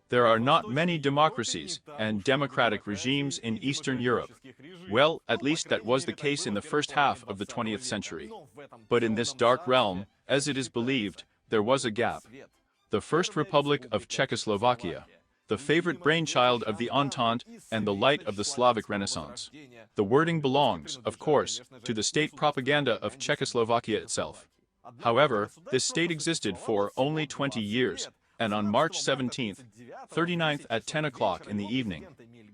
There are not many democracies and democratic regimes in Eastern Europe. Well, at least that was the case in the first half of the 20th century. But in this dark realm, as it is believed, there was a gap. The First Republic of Czechoslovakia, the favorite brainchild of the Entente and the light of the Slavic Renaissance. The wording belongs, of course, to the state propaganda of Czechoslovakia itself. However, this state existed for only 20 years, and on March 17th, 39th at 10 o'clock in the evening,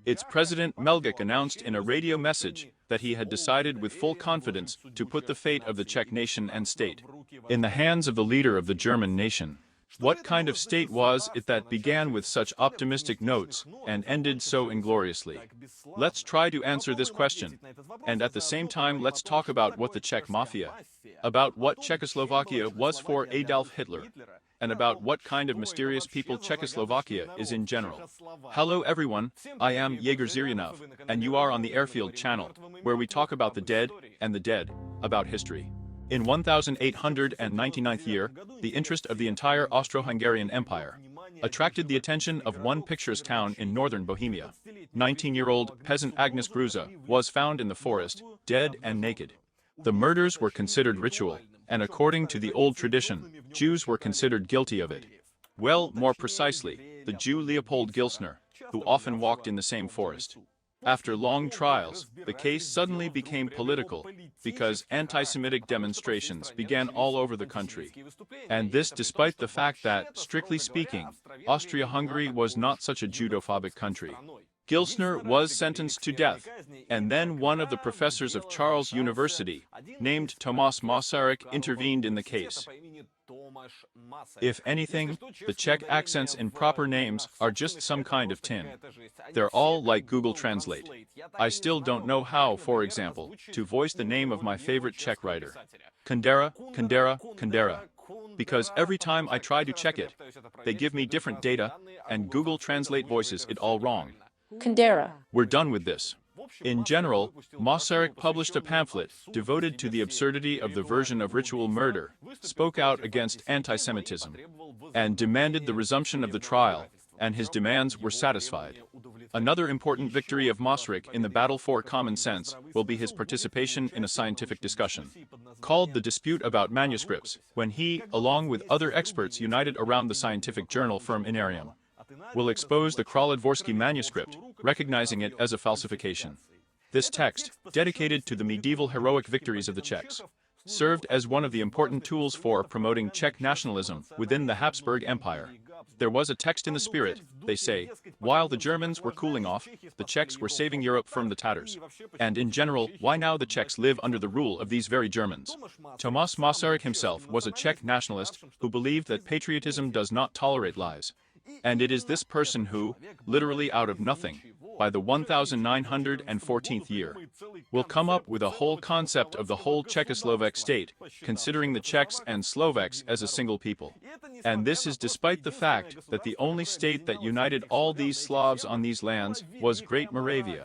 its president Melgek announced in a radio message that he had decided with full confidence to put the fate of the Czech nation and state in the hands of the leader of the German nation. What kind of state was it that began with such optimistic notes and ended so ingloriously? Let's try to answer this question, and at the same time let's talk about what the Czech mafia, about what Czechoslovakia was for Adolf Hitler, and about what kind of mysterious people Czechoslovakia is in general. Hello everyone, I am Yegor Ziryanov, and you are on the Airfield channel, where we talk about the dead, about history. In 1899th year, the interest of the entire Austro-Hungarian Empire attracted the attention of one picturesque town in northern Bohemia. 19-year-old peasant Agnes Gruza was found in the forest, dead and naked. The murders were considered ritual, and according to the old tradition, Jews were considered guilty of it. Well, more precisely, the Jew Leopold Gilsner, who often walked in the same forest. After long trials, the case suddenly became political, because anti-Semitic demonstrations began all over the country. And this despite the fact that, strictly speaking, Austria-Hungary was not such a Judophobic country. Gilsner was sentenced to death, and then one of the professors of Charles University, named Tomáš Masaryk, intervened in the case. If anything, the Czech accents in proper names are just some kind of tin. They're all like Google Translate. I still don't know how, for example, to voice the name of my favorite Czech writer. Kundera, Kundera, Kundera. Because every time I try to check it, they give me different data, and Google Translate voices it all wrong. Kundera. We're done with this. In general, Masaryk published a pamphlet devoted to the absurdity of the version of ritual murder, spoke out against anti-Semitism, and demanded the resumption of the trial, and his demands were satisfied. Another important victory of Masaryk in the battle for common sense will be his participation in a scientific discussion, called the Dispute about Manuscripts, when he, along with other experts united around the scientific journal Firm Inarium, will expose the Kralodvorsky manuscript, recognizing it as a falsification. This text, dedicated to the medieval heroic victories of the Czechs, served as one of the important tools for promoting Czech nationalism within the Habsburg Empire. There was a text in the spirit, they say, while the Germans were cooling off, the Czechs were saving Europe from the Tatars. And in general, why now the Czechs live under the rule of these very Germans? Tomáš Masaryk himself was a Czech nationalist who believed that patriotism does not tolerate lies. And it is this person who, literally out of nothing, by the 1914th year, will come up with a whole concept of the whole Czechoslovak state, considering the Czechs and Slovaks as a single people. And this is despite the fact that the only state that united all these Slavs on these lands was Great Moravia,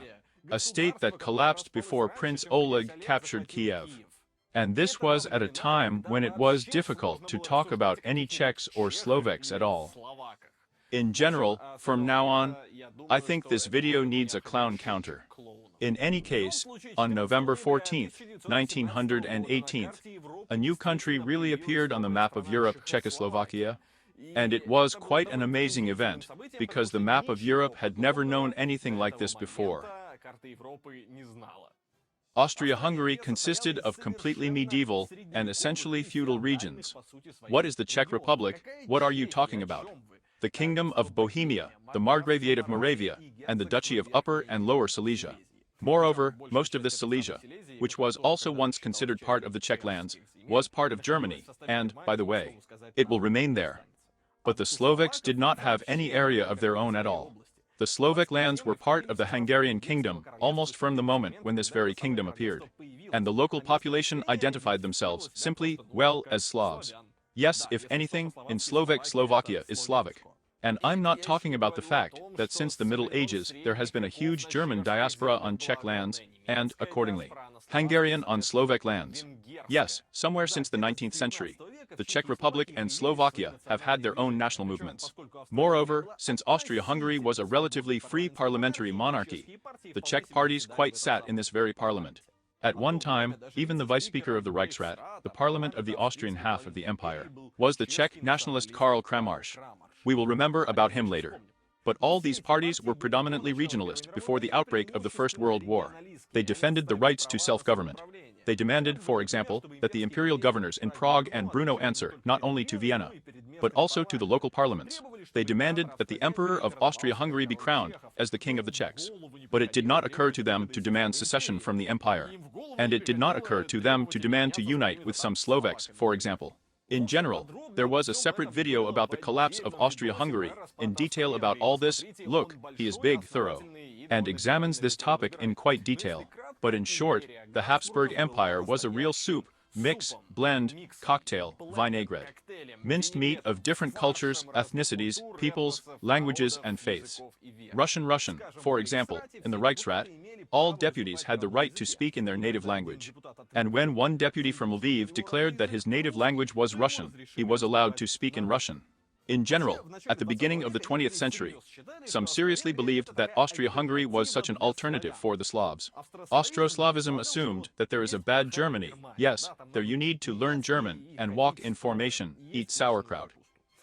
a state that collapsed before Prince Oleg captured Kiev. And this was at a time when it was difficult to talk about any Czechs or Slovaks at all. In general, from now on, I think this video needs a clown counter. In any case, on November 14th, 1918, a new country really appeared on the map of Europe, Czechoslovakia, and it was quite an amazing event, because the map of Europe had never known anything like this before. Austria-Hungary consisted of completely medieval and essentially feudal regions. What is the Czech Republic? What are you talking about? The Kingdom of Bohemia, the Margraviate of Moravia, and the Duchy of Upper and Lower Silesia. Moreover, most of this Silesia, which was also once considered part of the Czech lands, was part of Germany, and, by the way, it will remain there. But the Slovaks did not have any area of their own at all. The Slovak lands were part of the Hungarian kingdom almost from the moment when this very kingdom appeared. And the local population identified themselves simply, well, as Slavs. Yes, if anything, in Slovak Slovakia is Slavic. And I'm not talking about the fact that since the Middle Ages there has been a huge German diaspora on Czech lands, and, accordingly, Hungarian on Slovak lands. Yes, somewhere since the 19th century. the Czech Republic and Slovakia have had their own national movements. Moreover, since Austria-Hungary was a relatively free parliamentary monarchy, the Czech parties quite sat in this very parliament. At one time, even the vice-speaker of the Reichsrat, the parliament of the Austrian half of the empire, was the Czech nationalist Karl Kramarz. We will remember about him later. But all these parties were predominantly regionalist before the outbreak of the First World War. They defended the rights to self-government. They demanded, for example, that the imperial governors in Prague and Brno answer not only to Vienna, but also to the local parliaments. They demanded that the Emperor of Austria-Hungary be crowned as the King of the Czechs. But it did not occur to them to demand secession from the empire. And it did not occur to them to demand to unite with some Slovaks, for example. In general, there was a separate video about the collapse of Austria-Hungary, in detail about all this. Look, he is big, thorough, and examines this topic in quite detail. But in short, the Habsburg Empire was a real soup, mix, blend, cocktail, vinaigrette. Minced meat of different cultures, ethnicities, peoples, languages, and faiths. Russian, for example, in the Reichsrat, all deputies had the right to speak in their native language. And when one deputy from Lviv declared that his native language was Russian, he was allowed to speak in Russian. In general, at the beginning of the 20th century, some seriously believed that Austria-Hungary was such an alternative for the Slavs. Austroslavism assumed that there is a bad Germany. Yes, there you need to learn German and walk in formation, eat sauerkraut.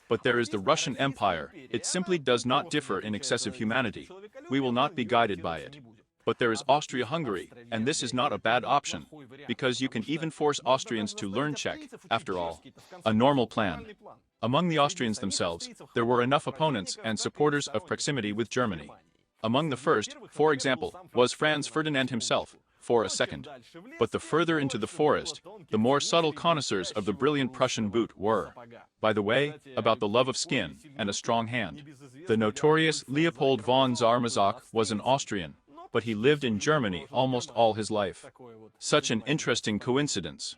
But there is the Russian Empire. It simply does not differ in excessive humanity. We will not be guided by it. But there is Austria-Hungary, and this is not a bad option, because you can even force Austrians to learn Czech, after all. A normal plan. Among the Austrians themselves, there were enough opponents and supporters of proximity with Germany. Among the first, for example, was Franz Ferdinand himself, for a second. But the further into the forest, the more subtle connoisseurs of the brilliant Prussian boot were. By the way, about the love of skin and a strong hand. The notorious Leopold von Zarmazoch was an Austrian, but he lived in Germany almost all his life. Such an interesting coincidence.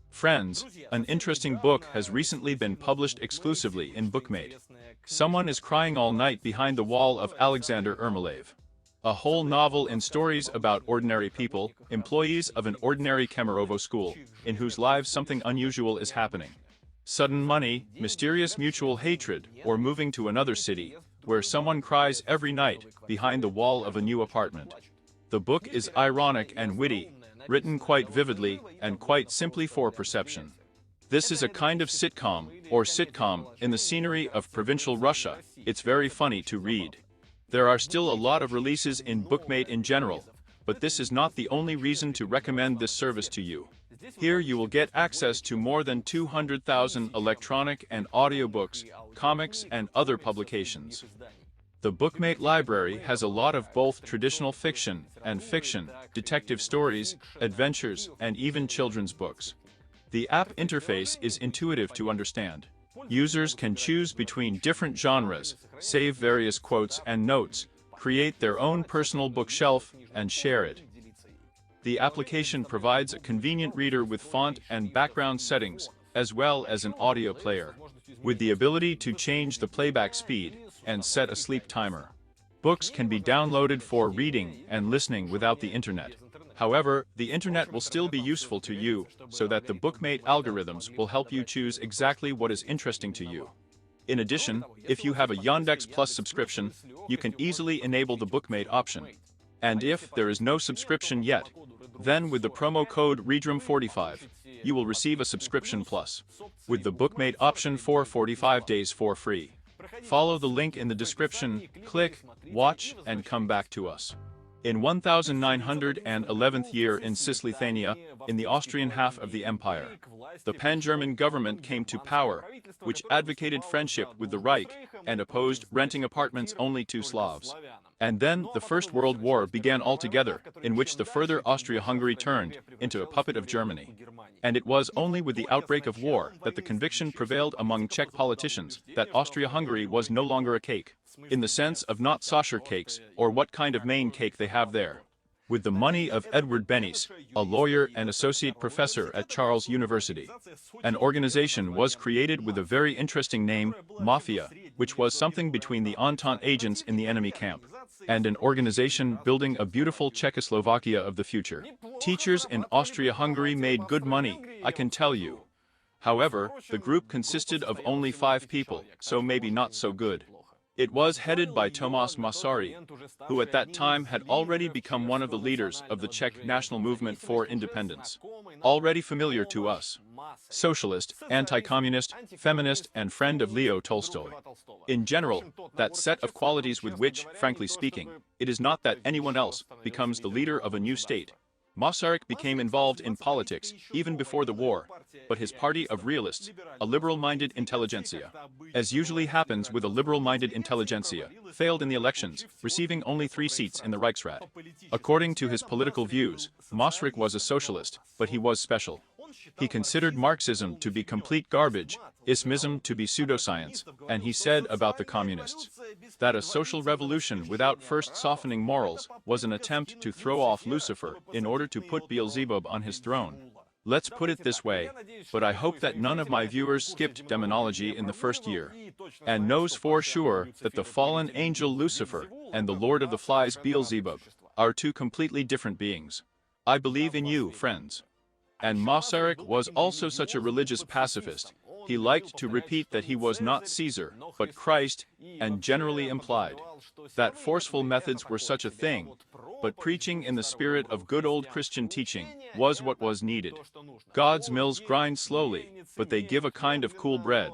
Friends, an interesting book has recently been published exclusively in Bookmate. Someone is crying all night behind the wall of Alexander Ermolaev. A whole novel in stories about ordinary people, employees of an ordinary Kemerovo school, in whose lives something unusual is happening. Sudden money, mysterious mutual hatred, or moving to another city, where someone cries every night behind the wall of a new apartment. The book is ironic and witty, written quite vividly and quite simply for perception. This is a kind of sitcom, or sitcom, in the scenery of provincial Russia. It's very funny to read. There are still a lot of releases in Bookmate in general, but this is not the only reason to recommend this service to you. Here you will get access to more than 200,000 electronic and audiobooks, comics, and other publications. The Bookmate library has a lot of both traditional fiction and fiction, detective stories, adventures, and even children's books. The app interface is intuitive to understand. Users can choose between different genres, save various quotes and notes, create their own personal bookshelf, and share it. The application provides a convenient reader with font and background settings, as well as an audio player, with the ability to change the playback speed and set a sleep timer. Books can be downloaded for reading and listening without the internet. However, the internet will still be useful to you, so that the Bookmate algorithms will help you choose exactly what is interesting to you. In addition, if you have a Yandex Plus subscription, you can easily enable the Bookmate option. And if there is no subscription yet, then with the promo code Redroom45, you will receive a subscription plus, with the Bookmate option for 45 days for free. Follow the link in the description, click, watch, and come back to us. In 1911th year in Cisleithania, in the Austrian half of the empire, the pan-German government came to power, which advocated friendship with the Reich and opposed renting apartments only to Slavs. And then the First World War began altogether, in which the further Austria-Hungary turned into a puppet of Germany. And it was only with the outbreak of war that the conviction prevailed among Czech politicians that Austria-Hungary was no longer a cake, in the sense of not saucer cakes, or what kind of main cake they have there. With the money of Edward Benes, a lawyer and associate professor at Charles University, an organization was created with a very interesting name, Mafia, which was something between the Entente agents in the enemy camp and an organization building a beautiful Czechoslovakia of the future. Teachers in Austria-Hungary made good money, I can tell you. However, the group consisted of only 5 people, so maybe not so good. It was headed by Tomáš Masaryk, who at that time had already become one of the leaders of the Czech national movement for independence. Already familiar to us. Socialist, anti-communist, feminist, and friend of Leo Tolstoy. In general, that set of qualities with which, frankly speaking, it is not that anyone else becomes the leader of a new state. Masaryk became involved in politics even before the war, but his party of realists, a liberal-minded intelligentsia, as usually happens with a liberal-minded intelligentsia, failed in the elections, receiving only 3 seats in the Reichsrat. According to his political views, Masaryk was a socialist, but he was special. He considered Marxism to be complete garbage, Islamism to be pseudoscience, and he said about the communists that a social revolution without first softening morals was an attempt to throw off Lucifer in order to put Beelzebub on his throne. Let's put it this way, but I hope that none of my viewers skipped demonology in the first year, and knows for sure that the fallen angel Lucifer and the Lord of the Flies Beelzebub are 2 completely different beings. I believe in you, friends. And Masaryk was also such a religious pacifist. He liked to repeat that he was not Caesar, but Christ, and generally implied that forceful methods were such a thing, but preaching in the spirit of good old Christian teaching was what was needed. God's mills grind slowly, but they give a kind of cool bread.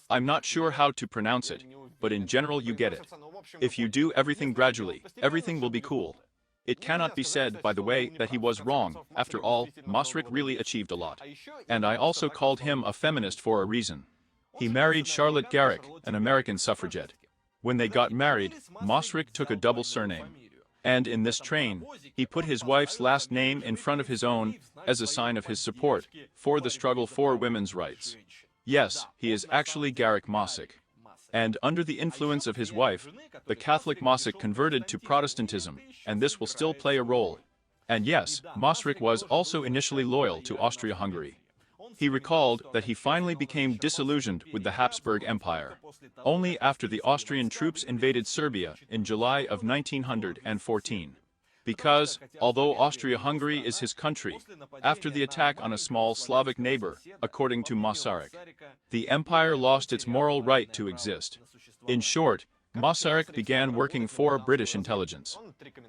I'm not sure how to pronounce it, but in general you get it. If you do everything gradually, everything will be cool. It cannot be said, by the way, that he was wrong. After all, Masaryk really achieved a lot. And I also called him a feminist for a reason. He married Charlotte Garrick, an American suffragette. When they got married, Masaryk took a double surname. And in this train, he put his wife's last name in front of his own as a sign of his support for the struggle for women's rights. Yes, he is actually Garrick Masaryk. And under the influence of his wife, the Catholic Masaryk converted to Protestantism, and this will still play a role. And yes, Masaryk was also initially loyal to Austria-Hungary. He recalled that he finally became disillusioned with the Habsburg Empire only after the Austrian troops invaded Serbia in July of 1914. Because, although Austria-Hungary is his country, after the attack on a small Slavic neighbor, according to Masaryk, the empire lost its moral right to exist. In short, Masaryk began working for British intelligence.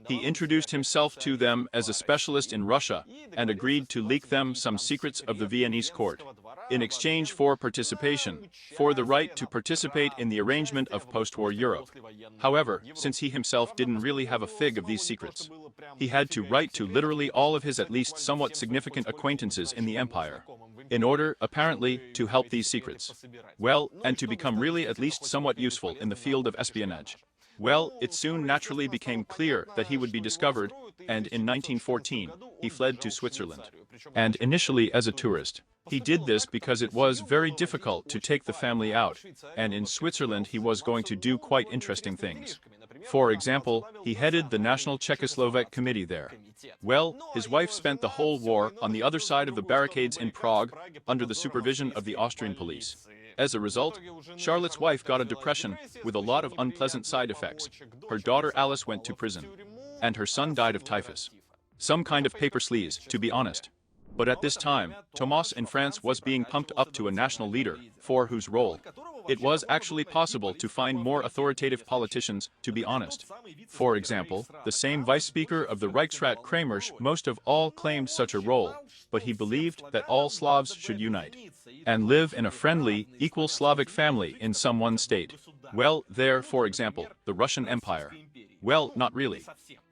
He introduced himself to them as a specialist in Russia and agreed to leak them some secrets of the Viennese court, in exchange for participation, for the right to participate in the arrangement of post-war Europe. However, since he himself didn't really have a fig of these secrets, he had to write to literally all of his at least somewhat significant acquaintances in the empire, in order, apparently, to help these secrets. Well, and to become really at least somewhat useful in the field of espionage. Well, it soon naturally became clear that he would be discovered, and in 1914, he fled to Switzerland. And initially as a tourist. He did this because it was very difficult to take the family out, and in Switzerland he was going to do quite interesting things. For example, he headed the National Czechoslovak Committee there. Well, his wife spent the whole war on the other side of the barricades in Prague, under the supervision of the Austrian police. As a result, Charlotte's wife got a depression with a lot of unpleasant side effects. Her daughter Alice went to prison. And her son died of typhus. Some kind of paper sleaze, to be honest. But at this time, Tomas in France was being pumped up to a national leader, for whose role it was actually possible to find more authoritative politicians, to be honest. For example, the same vice speaker of the Reichsrat Kramers most of all claimed such a role, but he believed that all Slavs should unite and live in a friendly, equal Slavic family in some one state. Well, there, for example, the Russian Empire. Well, not really.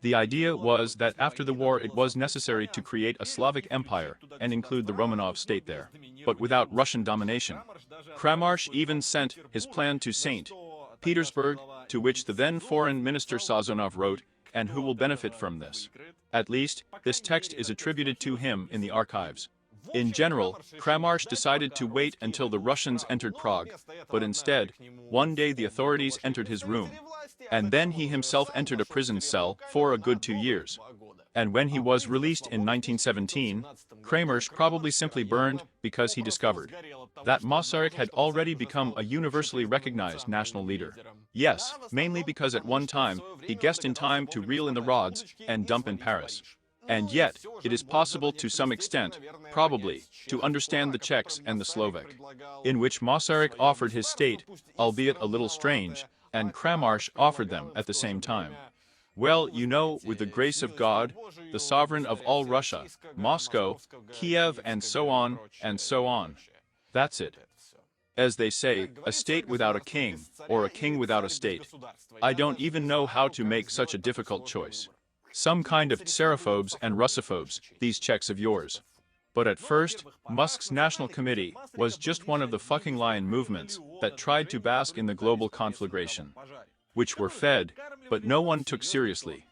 The idea was that after the war it was necessary to create a Slavic empire and include the Romanov state there, but without Russian domination. Kramers even sent his plan to St. Petersburg, to which the then foreign minister Sazonov wrote, and who will benefit from this? At least, this text is attributed to him in the archives. In general, Kramers decided to wait until the Russians entered Prague, but instead, one day the authorities entered his room. And then he himself entered a prison cell for a good 2 years. And when he was released in 1917, Kramers probably simply burned because he discovered that Masaryk had already become a universally recognized national leader. Yes, mainly because at one time, he guessed in time to reel in the rods and dump in Paris. And yet, it is possible to some extent, probably, to understand the Czechs and the Slovak, in which Masaryk offered his state, albeit a little strange, and Kramarz offered them at the same time. Well, you know, with the grace of God, the sovereign of all Russia, Moscow, Kiev, and so on, and so on. That's it. As they say, a state without a king, or a king without a state. I don't even know how to make such a difficult choice. Some kind of xerophobes and Russophobes, these Czechs of yours. But at first, Musk's National Committee was just one of the fucking lion movements that tried to bask in the global conflagration, which were fed, but no one took seriously.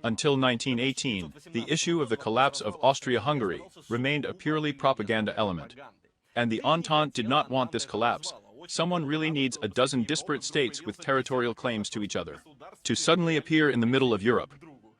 Until 1918, the issue of the collapse of Austria-Hungary remained a purely propaganda element. And the Entente did not want this collapse. Someone really needs a dozen disparate states with territorial claims to each other to suddenly appear in the middle of Europe.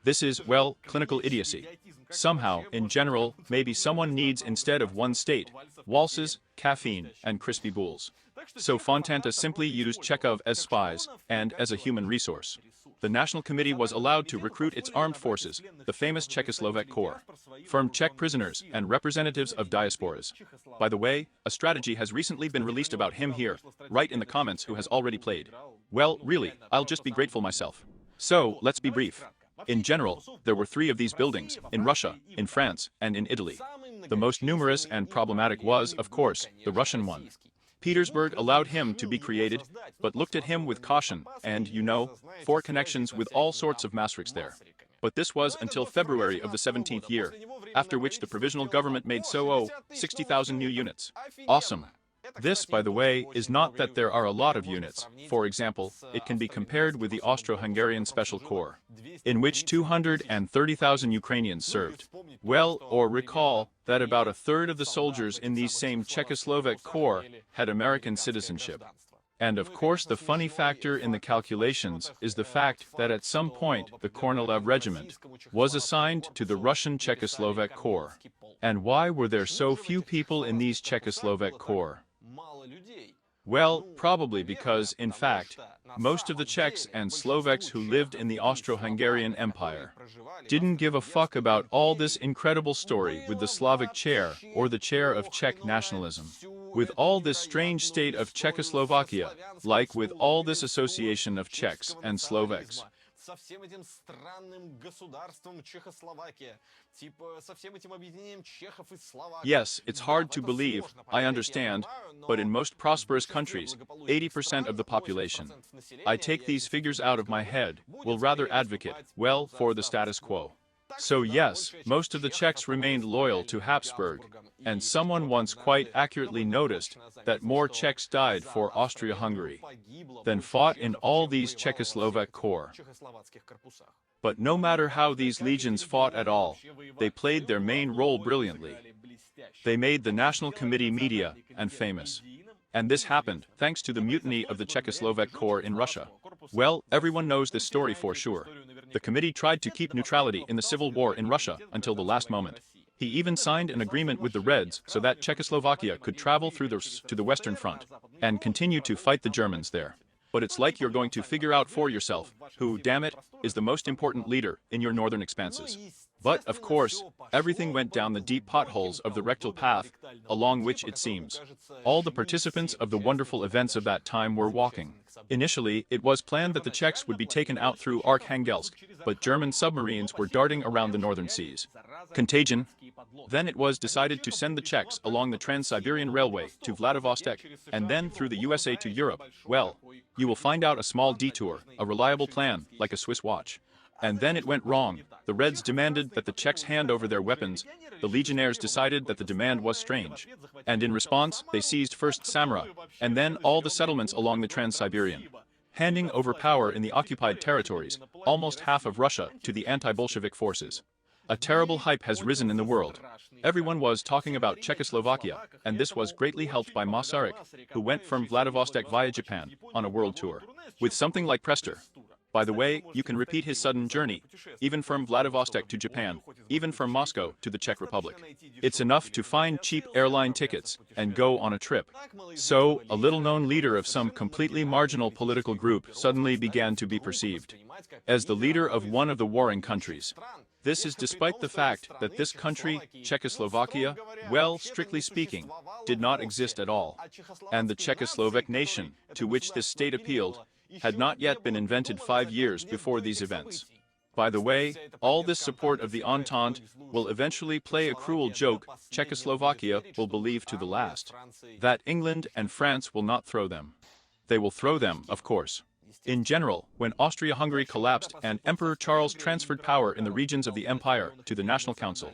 This is, well, clinical idiocy. Somehow, in general, maybe someone needs instead of one state, waltzes, caffeine, and crispy boules. So Fontanta simply used Chekhov as spies, and as a human resource. The National Committee was allowed to recruit its armed forces, the famous Czechoslovak Corps, from Czech prisoners and representatives of diasporas. By the way, a strategy has recently been released about him here, right in the comments who has already played. Well, really, I'll just be grateful myself. So, let's be brief. In general, there were 3 of these buildings, in Russia, in France, and in Italy. The most numerous and problematic was, of course, the Russian one. Petersburg allowed him to be created, but looked at him with caution, and, you know, 4 connections with all sorts of Masaryks there. But this was until February of the 17th year, after which the provisional government made 60,000 new units. Awesome. This, by the way, is not that there are a lot of units. For example, it can be compared with the Austro-Hungarian Special Corps, in which 230,000 Ukrainians served. Well, or recall that about a third of the soldiers in these same Czechoslovak Corps had American citizenship. And of course the funny factor in the calculations is the fact that at some point the Kornilev Regiment was assigned to the Russian Czechoslovak Corps. And why were there so few people in these Czechoslovak Corps? Well, probably because, in fact, most of the Czechs and Slovaks who lived in the Austro-Hungarian Empire didn't give a fuck about all this incredible story with the Slavic chair or the chair of Czech nationalism, with all this strange state of Czechoslovakia, like with all this association of Czechs and Slovaks. Со всем этим странным государством Чехословакия, типа со всем этим объединением чехов и словаков. Yes, it's hard to believe, I understand, but in most prosperous countries, 80% of the population, I take these figures out of my head, will rather advocate, well, for the status quo. So yes, most of the Czechs remained loyal to Habsburg, and someone once quite accurately noticed that more Czechs died for Austria-Hungary than fought in all these Czechoslovak Corps. But no matter how these legions fought at all, they played their main role brilliantly. They made the National Committee media and famous. And this happened thanks to the mutiny of the Czechoslovak Corps in Russia. Well, everyone knows this story for sure. The committee tried to keep neutrality in the civil war in Russia until the last moment. He even signed an agreement with the Reds so that Czechoslovakia could travel through to the Western Front and continue to fight the Germans there. But it's like you're going to figure out for yourself who, damn it, is the most important leader in your northern expanses. But, of course, everything went down the deep potholes of the rectal path, along which, it seems, all the participants of the wonderful events of that time were walking. Initially, it was planned that the Czechs would be taken out through Arkhangelsk, but German submarines were darting around the northern seas. Contagion. Then it was decided to send the Czechs along the Trans-Siberian Railway to Vladivostok, and then through the USA to Europe. Well, you will find out a small detour, a reliable plan, like a Swiss watch. And then it went wrong. The Reds demanded that the Czechs hand over their weapons. The legionnaires decided that the demand was strange. And in response, they seized first Samara, and then all the settlements along the Trans-Siberian, handing over power in the occupied territories, almost half of Russia, to the anti-Bolshevik forces. A terrible hype has risen in the world. Everyone was talking about Czechoslovakia, and this was greatly helped by Masaryk, who went from Vladivostok via Japan on a world tour, with something like Prester. By the way, you can repeat his sudden journey, even from Vladivostok to Japan, even from Moscow to the Czech Republic. It's enough to find cheap airline tickets and go on a trip. So, a little-known leader of some completely marginal political group suddenly began to be perceived as the leader of one of the warring countries. This is despite the fact that this country, Czechoslovakia, well, strictly speaking, did not exist at all. And the Czechoslovak nation, to which this state appealed, had not yet been invented 5 years before these events. By the way, all this support of the Entente will eventually play a cruel joke Czechoslovakia will believe to the last. That England and France will not throw them. They will throw them, of course. In general, when Austria-Hungary collapsed and Emperor Charles transferred power in the regions of the empire to the National Council,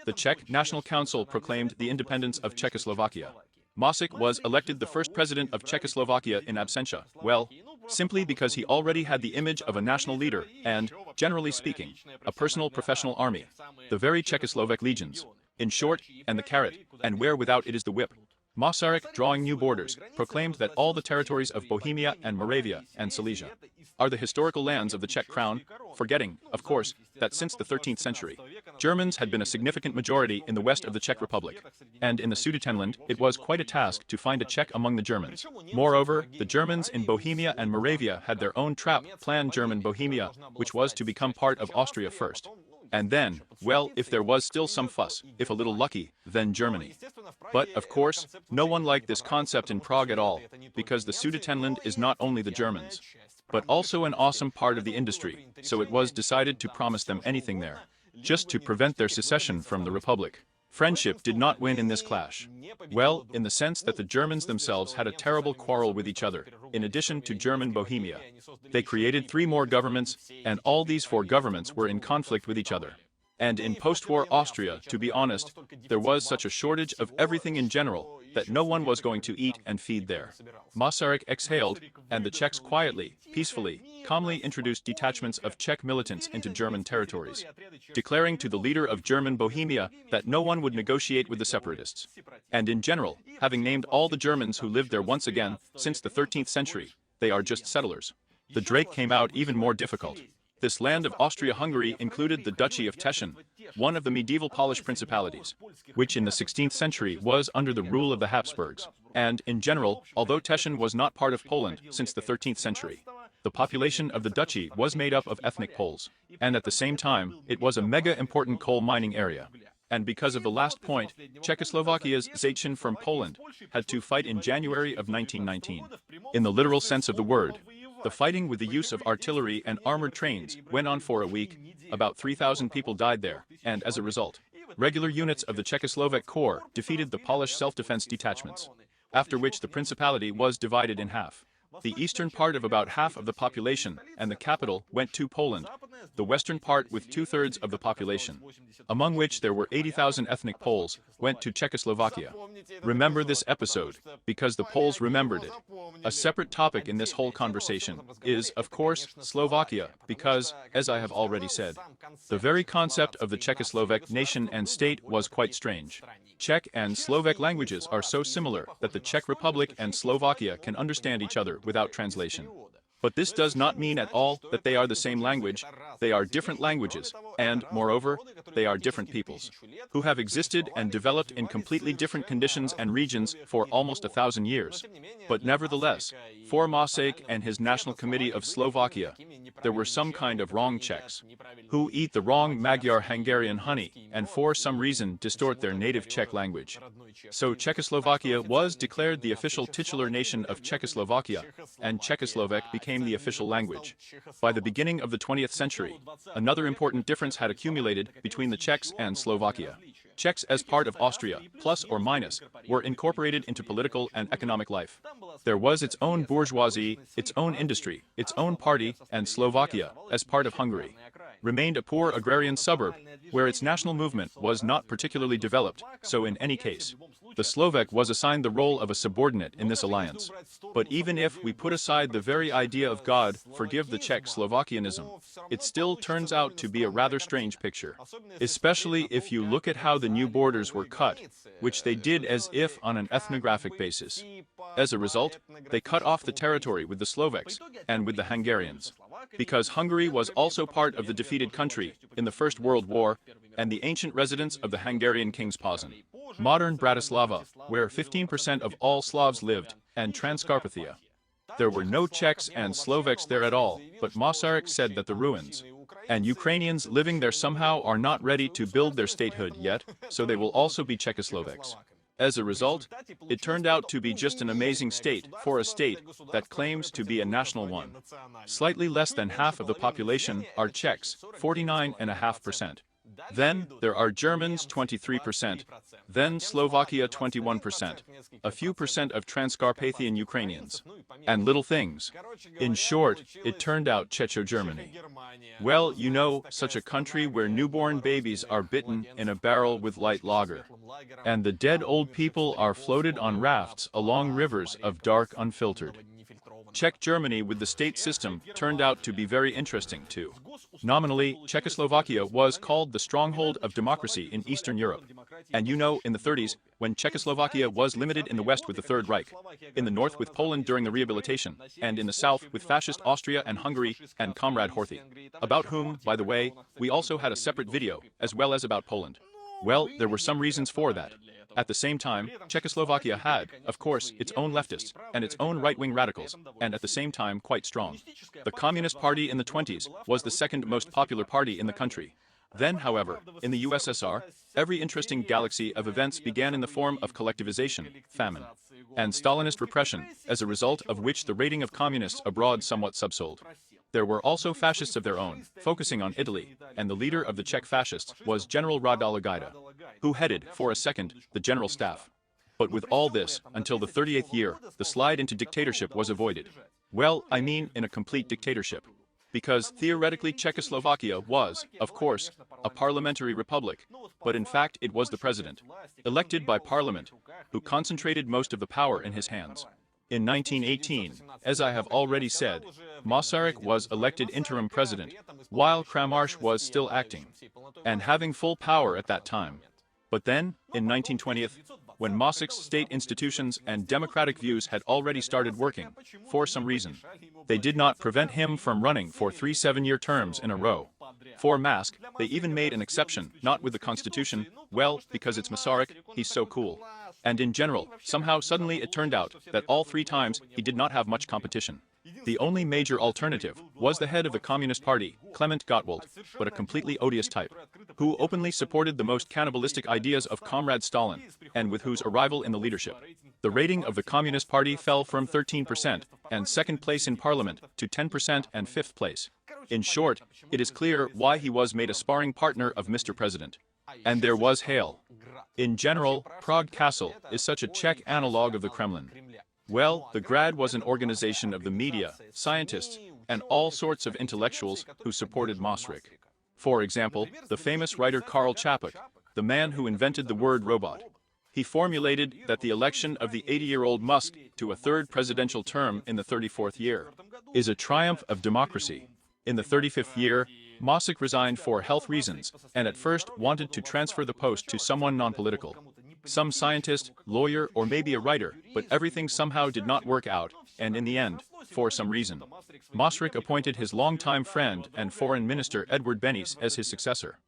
the Czech National Council proclaimed the independence of Czechoslovakia. Masaryk was elected the first president of Czechoslovakia in absentia, well, simply because he already had the image of a national leader and, generally speaking, a personal professional army, the very Czechoslovak legions, in short, and the carrot, and where without it is the whip. Masaryk, drawing new borders, proclaimed that all the territories of Bohemia and Moravia and Silesia are the historical lands of the Czech crown, forgetting, of course, that since the 13th century, Germans had been a significant majority in the west of the Czech Republic, and in the Sudetenland it was quite a task to find a Czech among the Germans. Moreover, the Germans in Bohemia and Moravia had their own trap plan German Bohemia, which was to become part of Austria first. And then, well, if there was still some fuss, if a little lucky, then Germany. But, of course, no one liked this concept in Prague at all, because the Sudetenland is not only the Germans, but also an awesome part of the industry, so it was decided to promise them anything there, just to prevent their secession from the Republic. Friendship did not win in this clash. Well, in the sense that the Germans themselves had a terrible quarrel with each other, in addition to German Bohemia. They created 3 more governments, and all these 4 governments were in conflict with each other. And in post-war Austria, to be honest, there was such a shortage of everything in general, that no one was going to eat and feed there. Masaryk exhaled, and the Czechs quietly, peacefully, calmly introduced detachments of Czech militants into German territories, declaring to the leader of German Bohemia that no one would negotiate with the separatists. And in general, having named all the Germans who lived there once again, since the 13th century, they are just settlers. The Drake came out even more difficult. This land of Austria-Hungary included the Duchy of Teschen, one of the medieval Polish principalities, which in the 16th century was under the rule of the Habsburgs. And, in general, although Teschen was not part of Poland since the 13th century, the population of the duchy was made up of ethnic Poles. And at the same time, it was a mega-important coal mining area. And because of the last point, Czechoslovakia's secession from Poland had to fight in January of 1919. In the literal sense of the word, the fighting with the use of artillery and armored trains went on for a week, about 3,000 people died there, and as a result, regular units of the Czechoslovak Corps defeated the Polish self-defense detachments, after which the principality was divided in half. The eastern part of about half of the population and the capital went to Poland, the western part with 2/3 of the population, among which there were 80,000 ethnic Poles, went to Czechoslovakia. Remember this episode, because the Poles remembered it. A separate topic in this whole conversation is, of course, Slovakia, because, as I have already said, the very concept of the Czechoslovak nation and state was quite strange. Czech and Slovak languages are so similar that the Czech Republic and Slovakia can understand each other without translation. But this does not mean at all that they are the same language. They are different languages, and, moreover, they are different peoples, who have existed and developed in completely different conditions and regions for almost 1,000 years. But nevertheless, for Masaryk and his National Committee of Slovakia, there were some kind of wrong Czechs, who eat the wrong Magyar-Hungarian honey, and for some reason distort their native Czech language. So Czechoslovakia was declared the official titular nation of Czechoslovakia, and Czechoslovak became the official language. By the beginning of the 20th century, another important difference had accumulated between the Czechs and Slovakia. Czechs as part of Austria, plus or minus, were incorporated into political and economic life. There was its own bourgeoisie, its own industry, its own party, and Slovakia, as part of Hungary, remained a poor agrarian suburb, where its national movement was not particularly developed, so in any case, the Slovak was assigned the role of a subordinate in this alliance. But even if we put aside the very idea of God, forgive the Czech Slovakianism, it still turns out to be a rather strange picture. Especially if you look at how the new borders were cut, which they did as if on an ethnographic basis. As a result, they cut off the territory with the Slovaks and with the Hungarians. because Hungary was also part of the defeated country in the First World War and the ancient residence of the Hungarian kings Posen, modern Bratislava, where 15% of all Slavs lived, and Transcarpathia. There were no Czechs and Slovaks there at all, but Masaryk said that the ruins and Ukrainians living there somehow are not ready to build their statehood yet, so they will also be Czechoslovaks. As a result, it turned out to be just an amazing state for a state that claims to be a national one. Slightly less than half of the population are Czechs, 49.5%. Then, there are Germans, 23%. Then Slovakia, 21%. A few percent of Transcarpathian Ukrainians. And little things. In short, it turned out Czecho-Germany. Well, you know, such a country where newborn babies are bitten in a barrel with light lager. And the dead old people are floated on rafts along rivers of dark unfiltered. Czech Germany with the state system turned out to be very interesting too. Nominally, Czechoslovakia was called the stronghold of democracy in Eastern Europe. And you know, in the 30s, when Czechoslovakia was limited in the west with the Third Reich, in the north with Poland during the rehabilitation, and in the south with fascist Austria and Hungary and Comrade Horthy, about whom, by the way, we also had a separate video, as well as about Poland. Well, there were some reasons for that. At the same time, Czechoslovakia had, of course, its own leftists, and its own right-wing radicals, and at the same time quite strong. The Communist Party in the 20s was the second most popular party in the country. Then, however, in the USSR, every interesting galaxy of events began in the form of collectivization, famine, and Stalinist repression, as a result of which the rating of communists abroad somewhat subsold. There were also fascists of their own, focusing on Italy, and the leader of the Czech fascists was General Radala Gaida, who headed, for a second, the general staff. But with all this, until the 38th year, the slide into dictatorship was avoided. Well, I mean in a complete dictatorship. Because theoretically Czechoslovakia was, of course, a parliamentary republic, but in fact it was the president, elected by parliament, who concentrated most of the power in his hands. In 1918, as I have already said, Masaryk was elected interim president, while Kramaric was still acting, and having full power at that time. But then, in 1920, when Masaryk's state institutions and democratic views had already started working, for some reason, they did not prevent him from running for 3 7-year terms in a row. For Mask, they even made an exception, not with the constitution, well, because it's Masaryk, he's so cool. And in general, somehow suddenly it turned out that all 3 times he did not have much competition. The only major alternative was the head of the Communist Party, Klement Gottwald, but a completely odious type, who openly supported the most cannibalistic ideas of Comrade Stalin, and with whose arrival in the leadership, the rating of the Communist Party fell from 13% and second place in parliament to 10% and 5th place. In short, it is clear why he was made a sparring partner of Mr. President. And there was Hale. In general, Prague Castle is such a Czech analog of the Kremlin. Well, the Grad was an organization of the media, scientists, and all sorts of intellectuals who supported Masaryk. For example, the famous writer Karl Čapek, the man who invented the word robot. He formulated that the election of the 80-year-old Musk to a 3rd presidential term in the 34th year is a triumph of democracy. In the 35th year, Masaryk resigned for health reasons, and at first wanted to transfer the post to someone non-political. Some scientist, lawyer, or maybe a writer, but everything somehow did not work out, and in the end, for some reason, Masaryk appointed his longtime friend and foreign minister Edward Benes as his successor.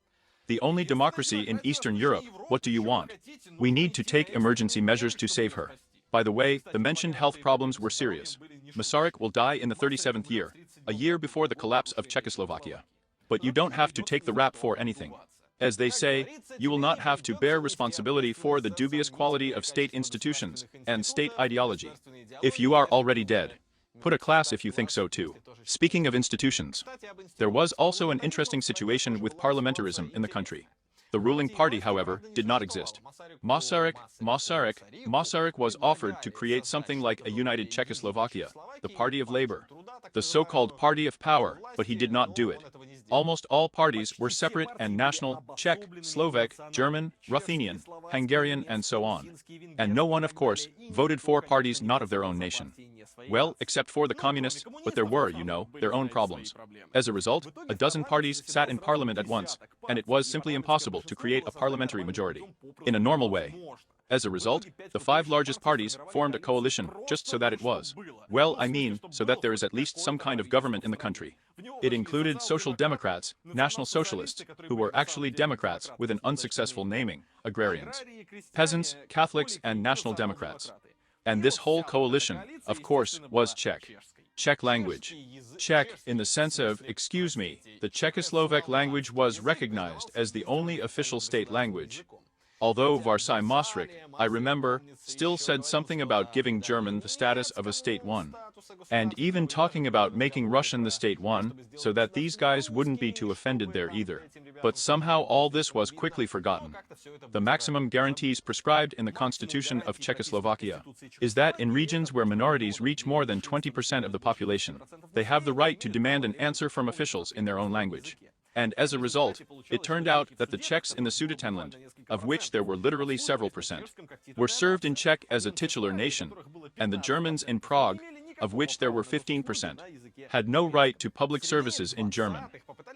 The only democracy in Eastern Europe, what do you want? We need to take emergency measures to save her. By the way, the mentioned health problems were serious. Masaryk will die in the 37th year, a year before the collapse of Czechoslovakia. But you don't have to take the rap for anything. As they say, you will not have to bear responsibility for the dubious quality of state institutions and state ideology. If you are already dead. Put a class if you think so too. Speaking of institutions, there was also an interesting situation with parliamentarism in the country. The ruling party, however, did not exist. Masaryk was offered to create something like a united Czechoslovakia, the Party of Labor, the so-called Party of Power, but he did not do it. Almost all parties were separate and national, Czech, Slovak, German, Ruthenian, Hungarian, and so on. And no one, of course, voted for parties not of their own nation. Well, except for the communists, but there were, you know, their own problems. As a result, a dozen parties sat in parliament at once, and it was simply impossible to create a parliamentary majority in a normal way. As a result, the 5 largest parties formed a coalition just so that it was. Well, I mean, so that there is at least some kind of government in the country. It included Social Democrats, National Socialists, who were actually Democrats with an unsuccessful naming, agrarians, peasants, Catholics, and National Democrats. And this whole coalition, of course, was Czech. Czech language. Czech, in the sense of, excuse me, the Czechoslovak language was recognized as the only official state language. Although Varsai Maastricht, I remember, still said something about giving German the status of a state one. And even talking about making Russian the state one, so that these guys wouldn't be too offended there either. But somehow all this was quickly forgotten. The maximum guarantees prescribed in the Constitution of Czechoslovakia is that in regions where minorities reach more than 20% of the population, they have the right to demand an answer from officials in their own language. And as a result, it turned out that the Czechs in the Sudetenland, of which there were literally several percent, were served in Czech as a titular nation, and the Germans in Prague, of which there were 15%, had no right to public services in German.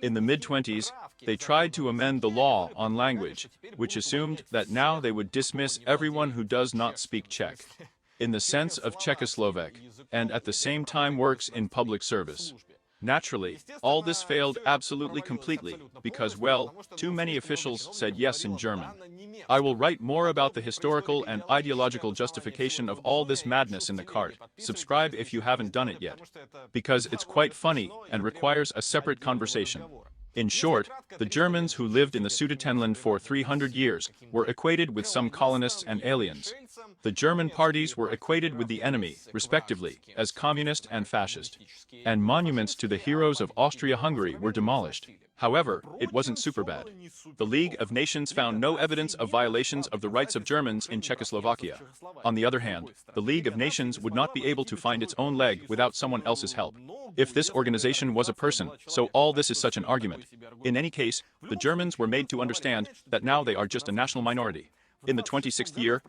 In the mid-20s, they tried to amend the law on language, which assumed that now they would dismiss everyone who does not speak Czech, in the sense of Czechoslovak, and at the same time works in public service. Naturally, all this failed absolutely completely, because, well, too many officials said yes in German. I will write more about the historical and ideological justification of all this madness in the card. Subscribe if you haven't done it yet. Because it's quite funny and requires a separate conversation. In short, the Germans who lived in the Sudetenland for 300 years were equated with some colonists and aliens. The German parties were equated with the enemy, respectively, as communist and fascist. And monuments to the heroes of Austria-Hungary were demolished. However, it wasn't super bad. The League of Nations found no evidence of violations of the rights of Germans in Czechoslovakia. On the other hand, the League of Nations would not be able to find its own leg without someone else's help. If this organization was a person, so all this is such an argument. In any case, the Germans were made to understand that now they are just a national minority. In the 26th year,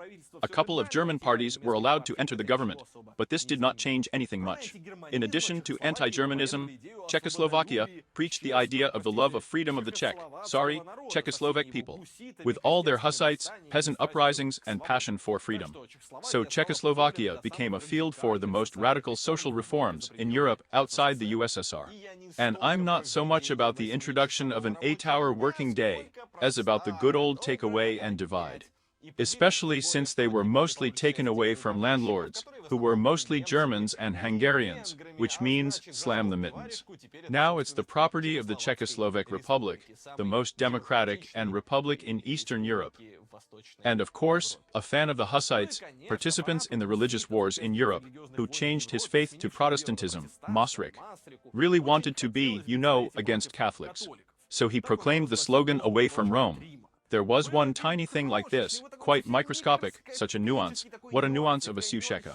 a couple of German parties were allowed to enter the government, but this did not change anything much. In addition to anti-Germanism, Czechoslovakia preached the idea of the love of freedom of the Czechoslovak people, with all their Hussites, peasant uprisings, and passion for freedom. So Czechoslovakia became a field for the most radical social reforms in Europe outside the USSR. And I'm not so much about the introduction of an 8-hour working day, as about the good old take away and divide. Especially since they were mostly taken away from landlords, who were mostly Germans and Hungarians, which means slam the mittens. Now it's the property of the Czechoslovak Republic, the most democratic and republic in Eastern Europe. And of course, a fan of the Hussites, participants in the religious wars in Europe, who changed his faith to Protestantism, Maastricht, really wanted to be, you know, against Catholics. So he proclaimed the slogan "Away from Rome." There was one tiny thing like this, quite microscopic, such a nuance. What a nuance of a Susheka.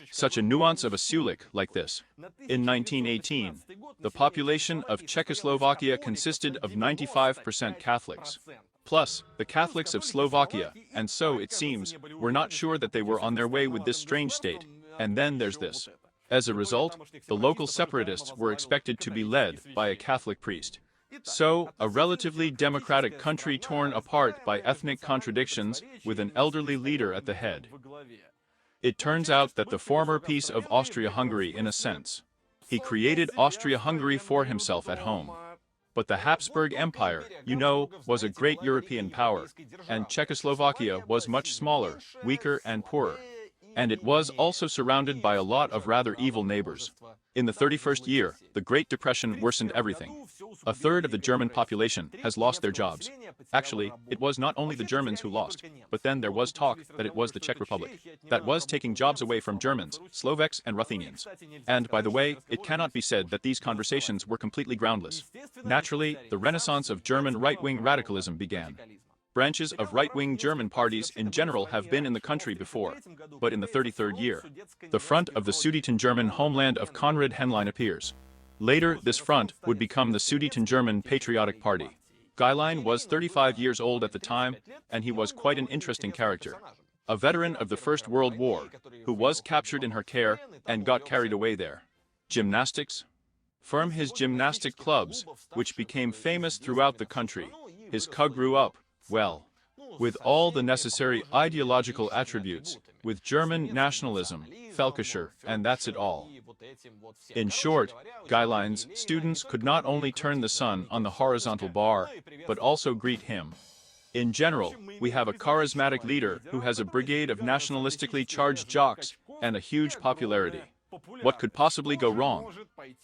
Such a nuance of a Sulik, like this. In 1918, the population of Czechoslovakia consisted of 95% Catholics. Plus, the Catholics of Slovakia, and so, it seems, were not sure that they were on their way with this strange state. And then there's this. As a result, the local separatists were expected to be led by a Catholic priest. So, a relatively democratic country torn apart by ethnic contradictions, with an elderly leader at the head. It turns out that the former piece of Austria-Hungary, in a sense, he created Austria-Hungary for himself at home. But the Habsburg Empire, you know, was a great European power, and Czechoslovakia was much smaller, weaker and poorer. And it was also surrounded by a lot of rather evil neighbors. In the 31st year, the Great Depression worsened everything. A third of the German population has lost their jobs. Actually, it was not only the Germans who lost, but then there was talk that it was the Czech Republic that was taking jobs away from Germans, Slovaks, and Ruthenians. And by the way, it cannot be said that these conversations were completely groundless. Naturally, the renaissance of German right-wing radicalism began. Branches of right-wing German parties in general have been in the country before, but in the 33rd year, the front of the Sudeten German homeland of Konrad Henlein appears. Later, this front would become the Sudeten German Patriotic Party. Geilein was 35 years old at the time, and he was quite an interesting character. A veteran of the First World War, who was captured in her care and got carried away there. Gymnastics? From his gymnastic clubs, which became famous throughout the country, his cug grew up, well, with all the necessary ideological attributes, with German nationalism, Völkischer, and that's it all. In short, guidelines, students could not only turn the sun on the horizontal bar, but also greet him. In general, we have a charismatic leader who has a brigade of nationalistically charged jocks and a huge popularity. What could possibly go wrong?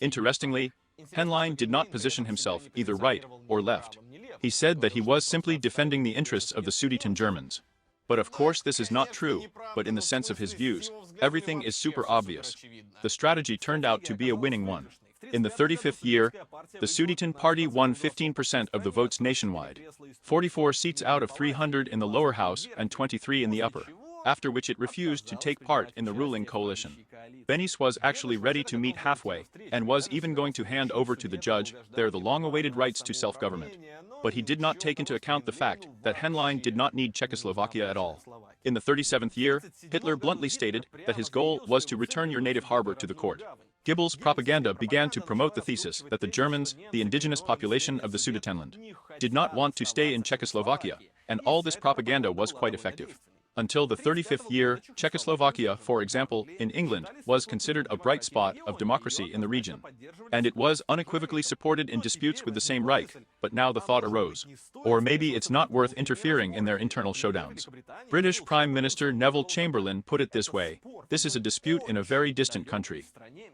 Interestingly, Henlein did not position himself either right or left. He said that he was simply defending the interests of the Sudeten Germans. But of course this is not true, but in the sense of his views, everything is super obvious. The strategy turned out to be a winning one. In the 35th year, the Sudeten Party won 15% of the votes nationwide, 44 seats out of 300 in the lower house and 23 in the upper, after which it refused to take part in the ruling coalition. Beneš was actually ready to meet halfway, and was even going to hand over to the judge the long-awaited rights to self-government. But he did not take into account the fact that Henlein did not need Czechoslovakia at all. In the 37th year, Hitler bluntly stated that his goal was to return your native harbor to the court. Goebbels' propaganda began to promote the thesis that the Germans, the indigenous population of the Sudetenland, did not want to stay in Czechoslovakia, and all this propaganda was quite effective. Until the 35th year, Czechoslovakia, for example, in England, was considered a bright spot of democracy in the region. And it was unequivocally supported in disputes with the same Reich, but now the thought arose. Or maybe it's not worth interfering in their internal showdowns. British Prime Minister Neville Chamberlain put it this way: this is a dispute in a very distant country,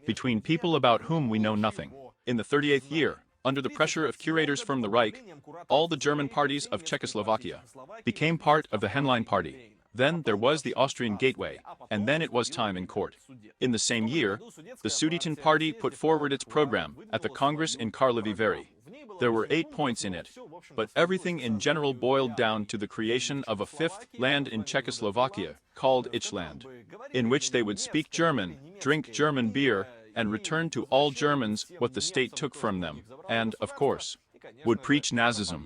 between people about whom we know nothing. In the 38th year, under the pressure of curators from the Reich, all the German parties of Czechoslovakia became part of the Henlein Party. Then there was the Austrian gateway, and then it was time in court. In the same year, the Sudeten Party put forward its program at the Congress in Karlovy Vary. There were 8 points in it, but everything in general boiled down to the creation of a fifth land in Czechoslovakia, called Ichland, in which they would speak German, drink German beer, and return to all Germans what the state took from them, and, of course, would preach Nazism.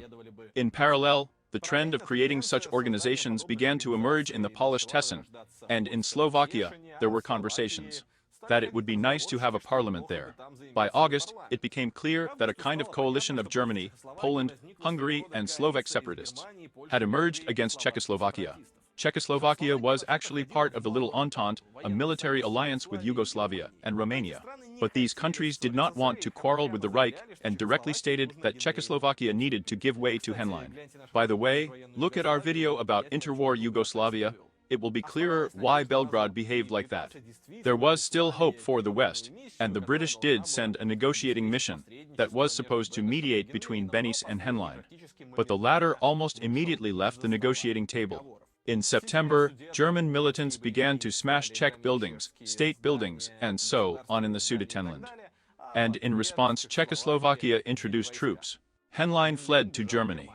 In parallel, the trend of creating such organizations began to emerge in the Polish Tesin, and in Slovakia, there were conversations that it would be nice to have a parliament there. By August, it became clear that a kind of coalition of Germany, Poland, Hungary, and Slovak separatists had emerged against Czechoslovakia. Czechoslovakia was actually part of the Little Entente, a military alliance with Yugoslavia and Romania. But these countries did not want to quarrel with the Reich and directly stated that Czechoslovakia needed to give way to Henlein. By the way, look at our video about interwar Yugoslavia. It will be clearer why Belgrade behaved like that. There was still hope for the West, and the British did send a negotiating mission that was supposed to mediate between Beneš and Henlein. But the latter almost immediately left the negotiating table. In September, German militants began to smash Czech buildings, state buildings, and so on in the Sudetenland. And in response, Czechoslovakia introduced troops. Henlein fled to Germany.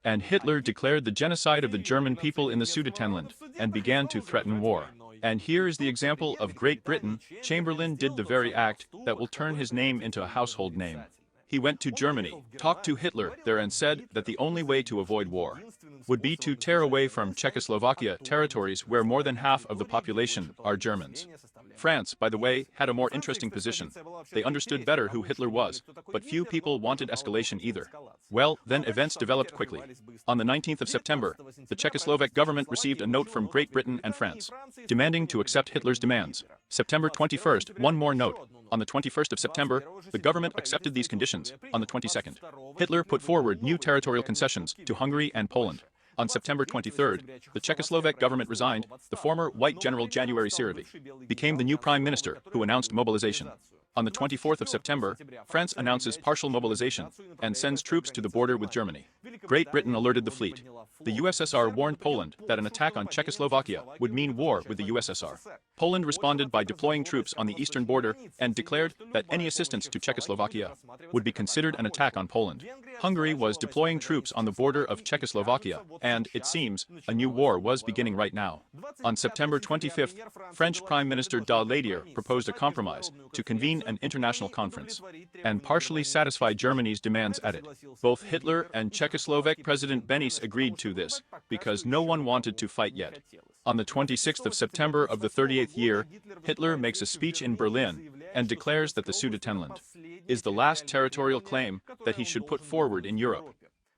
And Hitler declared the genocide of the German people in the Sudetenland, and began to threaten war. And here is the example of Great Britain. Chamberlain did the very act that will turn his name into a household name. He went to Germany, talked to Hitler there, and said that the only way to avoid war would be to tear away from Czechoslovakia territories where more than half of the population are Germans. France, by the way, had a more interesting position. They understood better who Hitler was, but few people wanted escalation either. Well, then events developed quickly. On the 19th of September, the Czechoslovak government received a note from Great Britain and France, demanding to accept Hitler's demands. September 21st, one more note. On the 21st of September, the government accepted these conditions. On the 22nd, Hitler put forward new territorial concessions to Hungary and Poland. On September 23rd, the Czechoslovak government resigned. The former white general January Sirivy became the new prime minister, who announced mobilization. On the 24th of September, France announces partial mobilization and sends troops to the border with Germany. Great Britain alerted the fleet. The USSR warned Poland that an attack on Czechoslovakia would mean war with the USSR. Poland responded by deploying troops on the eastern border and declared that any assistance to Czechoslovakia would be considered an attack on Poland. Hungary was deploying troops on the border of Czechoslovakia, and, it seems, a new war was beginning right now. On September 25th, French Prime Minister Daladier proposed a compromise to convene an international conference and partially satisfy Germany's demands at it. Both Hitler and Czechoslovak President Beneš agreed to this, because no one wanted to fight yet. On the 26th of September of the 38th year, Hitler makes a speech in Berlin and declares that the Sudetenland is the last territorial claim that he should put forward in Europe.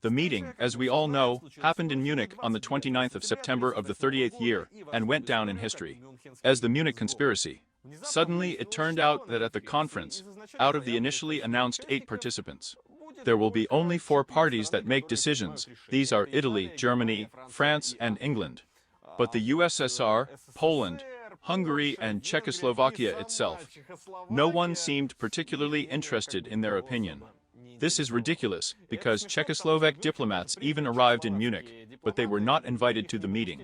The meeting, as we all know, happened in Munich on the 29th of September of the 38th year, and went down in history as the Munich conspiracy. Suddenly it turned out that at the conference, out of the initially announced 8 participants, there will be only 4 parties that make decisions. These are Italy, Germany, France, and England. But the USSR, Poland, Hungary, and Czechoslovakia itself, no one seemed particularly interested in their opinion. This is ridiculous, because Czechoslovak diplomats even arrived in Munich, but they were not invited to the meeting,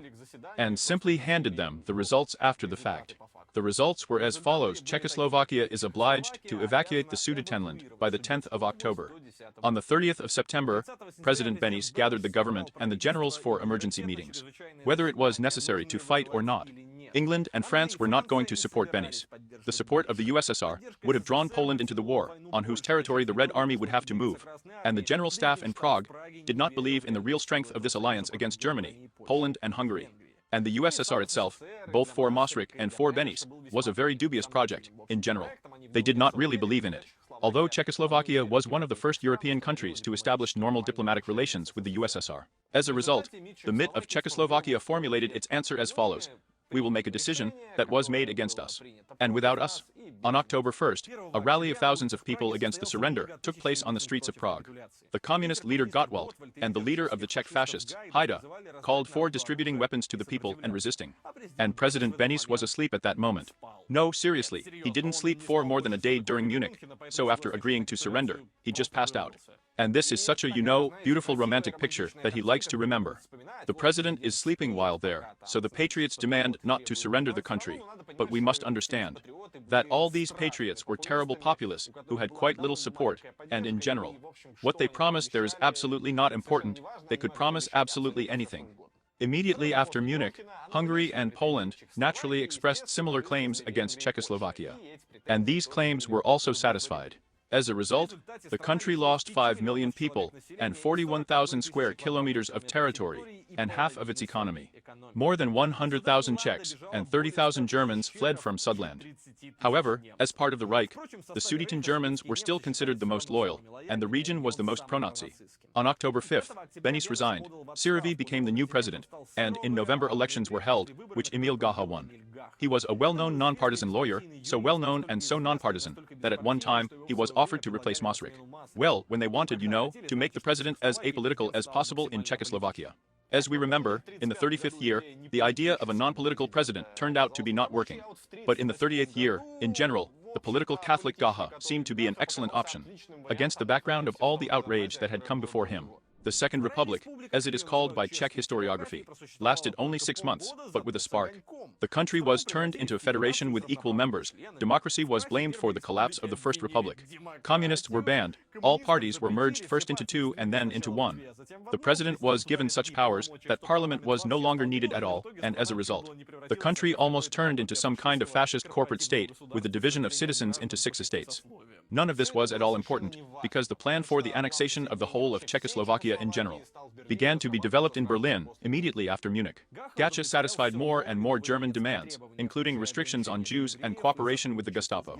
and simply handed them the results after the fact. The results were as follows: Czechoslovakia is obliged to evacuate the Sudetenland by the 10th of October. On the 30th of September, President Benes gathered the government and the generals for emergency meetings. Whether it was necessary to fight or not, England and France were not going to support Benes. The support of the USSR would have drawn Poland into the war, on whose territory the Red Army would have to move. And the general staff in Prague did not believe in the real strength of this alliance against Germany, Poland, and Hungary. And the USSR itself, both for Maastricht and for Benes, was a very dubious project, in general. They did not really believe in it. Although Czechoslovakia was one of the first European countries to establish normal diplomatic relations with the USSR. As a result, the MIT of Czechoslovakia formulated its answer as follows: we will make a decision that was made against us, and without us. On October 1st, a rally of thousands of people against the surrender took place on the streets of Prague. The communist leader Gottwald and the leader of the Czech fascists, Haida, called for distributing weapons to the people and resisting. And President Benes was asleep at that moment. No, seriously, he didn't sleep for more than a day during Munich, so after agreeing to surrender, he just passed out. And this is such a, beautiful romantic picture that he likes to remember. The president is sleeping while there, so the patriots demand not to surrender the country. But we must understand that all these patriots were terrible populists who had quite little support, and in general, what they promised there is absolutely not important. They could promise absolutely anything. Immediately after Munich, Hungary and Poland naturally expressed similar claims against Czechoslovakia. And these claims were also satisfied. As a result, the country lost 5 million people and 41,000 square kilometers of territory and half of its economy. More than 100,000 Czechs and 30,000 Germans fled from Sudland. However, as part of the Reich, the Sudeten Germans were still considered the most loyal, and the region was the most pro-Nazi. On October 5th, Benes resigned, Siravi became the new president, and in November elections were held, which Emil Gaha won. He was a well-known non-partisan lawyer, so well-known and so non-partisan, that at one time, he was offered to replace Maastricht. Well, when they wanted, to make the president as apolitical as possible in Czechoslovakia. As we remember, in the 35th year, the idea of a non-political president turned out to be not working. But in the 38th year, in general, the political Catholic Gaha seemed to be an excellent option. Against the background of all the outrage that had come before him, the Second Republic, as it is called by Czech historiography, lasted only 6 months, but with a spark. The country was turned into a federation with equal members. Democracy was blamed for the collapse of the First Republic. Communists were banned. All parties were merged first into 2 and then into 1. The president was given such powers that parliament was no longer needed at all, and as a result, the country almost turned into some kind of fascist corporate state with the division of citizens into 6 estates. None of this was at all important, because the plan for the annexation of the whole of Czechoslovakia in general began to be developed in Berlin immediately after Munich. Gacha satisfied more and more German demands, including restrictions on Jews and cooperation with the Gestapo.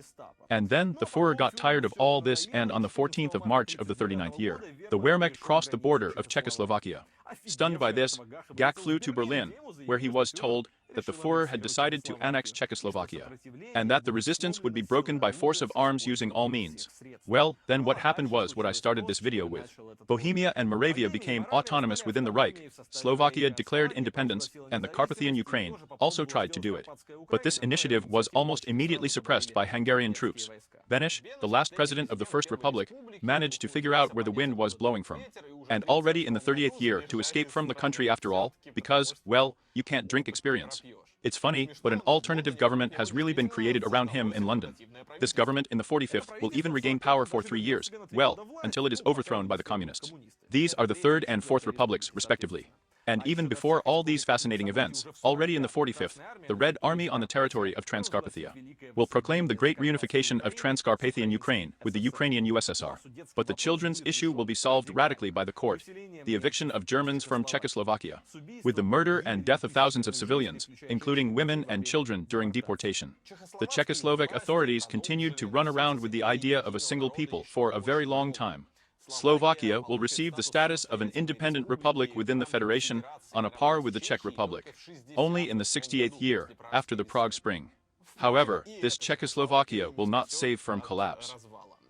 And then the Führer got tired of all this, and on the 14th of March of the 39th year, the Wehrmacht crossed the border of Czechoslovakia. Stunned by this, Gach flew to Berlin, where he was told that the Führer had decided to annex Czechoslovakia, and that the resistance would be broken by force of arms using all means. Well, then what happened was what I started this video with. Bohemia and Moravia became autonomous within the Reich, Slovakia declared independence, and the Carpathian Ukraine also tried to do it. But this initiative was almost immediately suppressed by Hungarian troops. Benes, the last president of the First Republic, managed to figure out where the wind was blowing from. And already in the 38th year to escape from the country after all, because, well, you can't drink experience. It's funny, but an alternative government has really been created around him in London. This government in the 45th will even regain power for 3 years, well, until it is overthrown by the communists. These are the Third and Fourth Republics, respectively. And even before all these fascinating events, already in the 45th, the Red Army on the territory of Transcarpathia will proclaim the great reunification of Transcarpathian Ukraine with the Ukrainian USSR. But the children's issue will be solved radically by the court, the eviction of Germans from Czechoslovakia, with the murder and death of thousands of civilians, including women and children during deportation. The Czechoslovak authorities continued to run around with the idea of a single people for a very long time. Slovakia will receive the status of an independent republic within the Federation, on a par with the Czech Republic, only in the 68th year, after the Prague Spring. However, this Czechoslovakia will not save from collapse.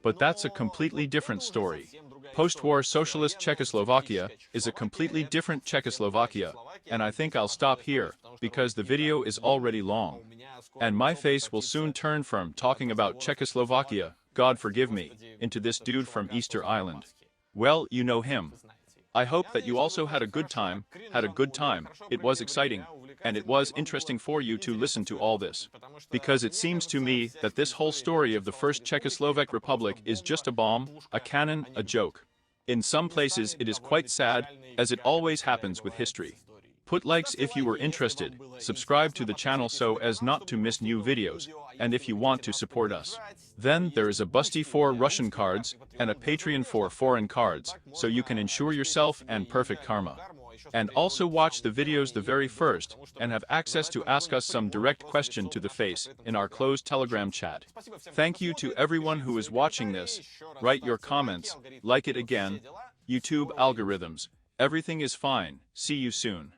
But that's a completely different story. Post-war socialist Czechoslovakia is a completely different Czechoslovakia, and I think I'll stop here, because the video is already long. And my face will soon turn from talking about Czechoslovakia, God forgive me, into this dude from Easter Island. Well, you know him. I hope that you also had a good time, it was exciting, and it was interesting for you to listen to all this. Because it seems to me that this whole story of the first Czechoslovak Republic is just a bomb, a cannon, a joke. In some places it is quite sad, as it always happens with history. Put likes if you were interested, subscribe to the channel so as not to miss new videos, and if you want to support us. Then there is a Busty for Russian cards, and a Patreon for foreign cards, so you can ensure yourself and perfect karma. And also watch the videos the very first, and have access to ask us some direct question to the face, in our closed Telegram chat. Thank you to everyone who is watching this. Write your comments, like it again. YouTube algorithms. Everything is fine. See you soon.